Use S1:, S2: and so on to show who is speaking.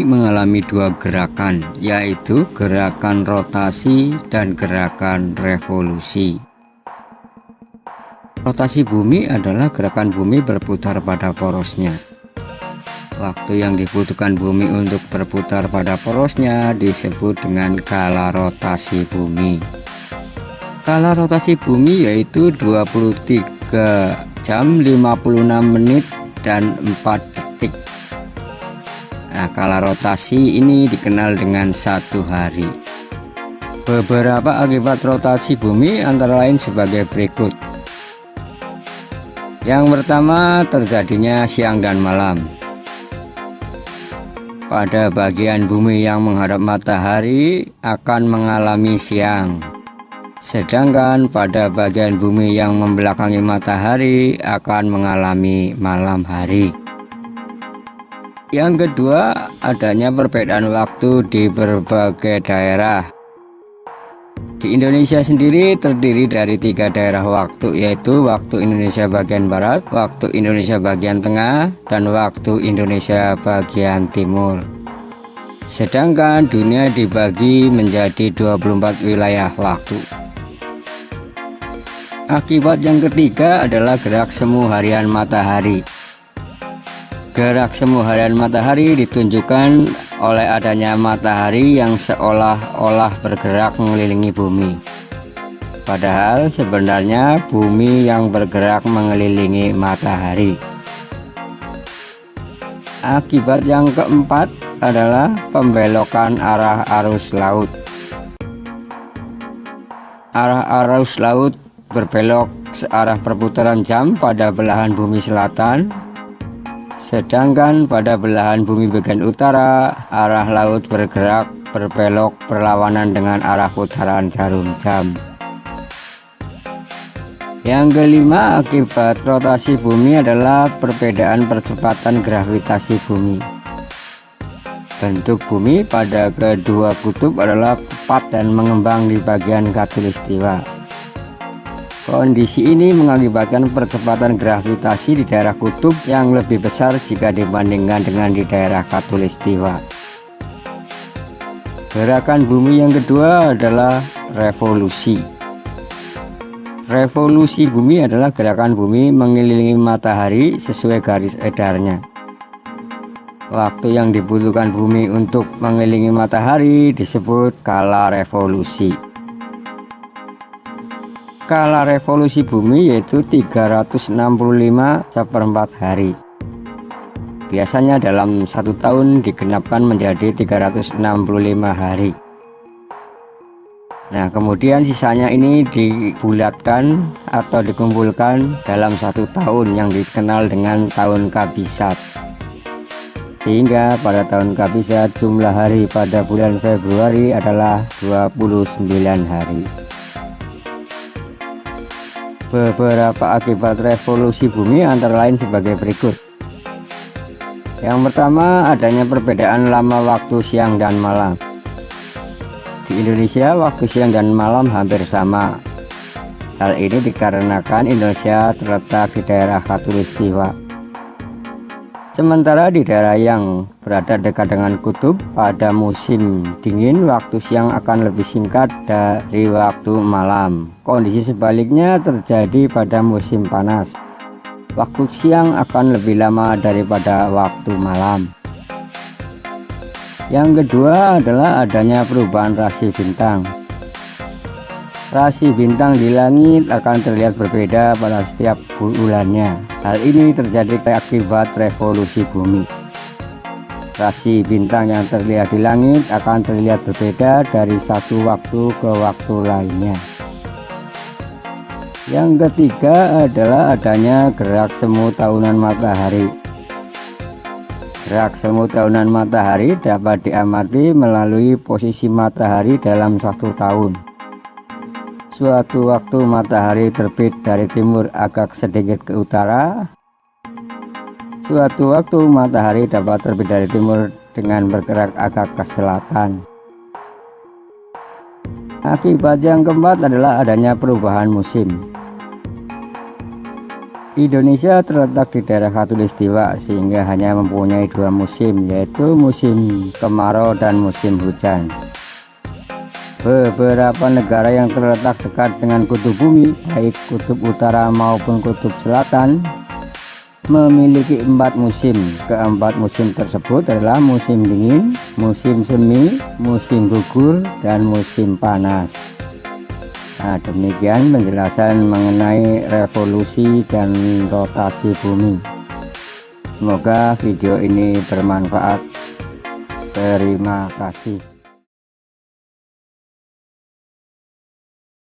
S1: mengalami dua gerakan, yaitu gerakan rotasi dan gerakan revolusi. Rotasi bumi adalah gerakan bumi berputar pada porosnya. Waktu yang dibutuhkan bumi untuk berputar pada porosnya disebut dengan kala rotasi bumi. Kala rotasi bumi yaitu 23 jam 56 menit dan 4 detik. Nah, kala rotasi ini dikenal dengan 1 hari. Beberapa akibat rotasi bumi antara lain sebagai berikut. Yang pertama, terjadinya siang dan malam. Pada bagian bumi yang menghadap matahari akan mengalami siang, sedangkan pada bagian bumi yang membelakangi matahari akan mengalami malam hari. Yang kedua, adanya perbedaan waktu di berbagai daerah. Di Indonesia sendiri terdiri dari 3 daerah waktu, yaitu waktu Indonesia bagian Barat, waktu Indonesia bagian Tengah, dan waktu Indonesia bagian Timur. Sedangkan dunia dibagi menjadi 24 wilayah waktu. Akibat yang ketiga adalah gerak semu harian matahari. Gerak semu harian matahari ditunjukkan oleh adanya matahari yang seolah-olah bergerak mengelilingi bumi. Padahal sebenarnya bumi yang bergerak mengelilingi matahari. Akibat yang keempat adalah pembelokan arah arus laut. Arah arus laut berbelok searah perputaran jam pada belahan bumi selatan. Sedangkan pada belahan bumi bagian utara, arah laut bergerak berbelok berlawanan dengan arah putaran jarum jam. Yang kelima, akibat rotasi bumi adalah perbedaan percepatan gravitasi bumi. Bentuk bumi pada kedua kutub adalah tepat dan mengembang di bagian khatulistiwa. Kondisi ini mengakibatkan percepatan gravitasi di daerah kutub yang lebih besar jika dibandingkan dengan di daerah khatulistiwa. Gerakan bumi yang kedua adalah revolusi. Revolusi bumi adalah gerakan bumi mengelilingi matahari sesuai garis edarnya. Waktu yang dibutuhkan bumi untuk mengelilingi matahari disebut kala revolusi. Kala revolusi bumi yaitu 365/4 hari. Biasanya dalam 1 tahun digenapkan menjadi 365 hari. Nah, kemudian sisanya ini dibulatkan atau dikumpulkan dalam 1 tahun yang dikenal dengan tahun kabisat. Sehingga pada tahun kabisat jumlah hari pada bulan Februari adalah 29 hari. Beberapa akibat revolusi bumi antara lain sebagai berikut. Yang pertama, adanya perbedaan lama waktu siang dan malam. Di Indonesia, waktu siang dan malam hampir sama. Hal ini dikarenakan Indonesia terletak di daerah khatulistiwa. Sementara di daerah yang berada dekat dengan kutub, pada musim dingin waktu siang akan lebih singkat dari waktu malam. Kondisi sebaliknya terjadi pada musim panas. Waktu siang akan lebih lama daripada waktu malam. Yang kedua adalah adanya perubahan rasi bintang. Rasi bintang di langit akan terlihat berbeda pada setiap bulannya. Hal ini terjadi akibat revolusi bumi. Rasi bintang yang terlihat di langit akan terlihat berbeda dari satu waktu ke waktu lainnya. Yang ketiga adalah adanya gerak semu tahunan matahari. Gerak semu tahunan matahari dapat diamati melalui posisi matahari dalam 1 tahun. Suatu waktu matahari terbit dari timur agak sedikit ke utara. Suatu waktu matahari dapat terbit dari timur dengan bergerak agak ke selatan. Akibat yang keempat adalah adanya perubahan musim. Indonesia terletak di daerah khatulistiwa sehingga hanya mempunyai 2 musim, yaitu musim kemarau dan musim hujan. Beberapa negara yang terletak dekat dengan kutub bumi, baik kutub utara maupun kutub selatan, memiliki 4 musim. Keempat musim tersebut adalah musim dingin, musim semi, musim gugur, dan musim panas. Nah, demikian penjelasan mengenai revolusi dan rotasi bumi. Semoga video ini bermanfaat. Terima kasih.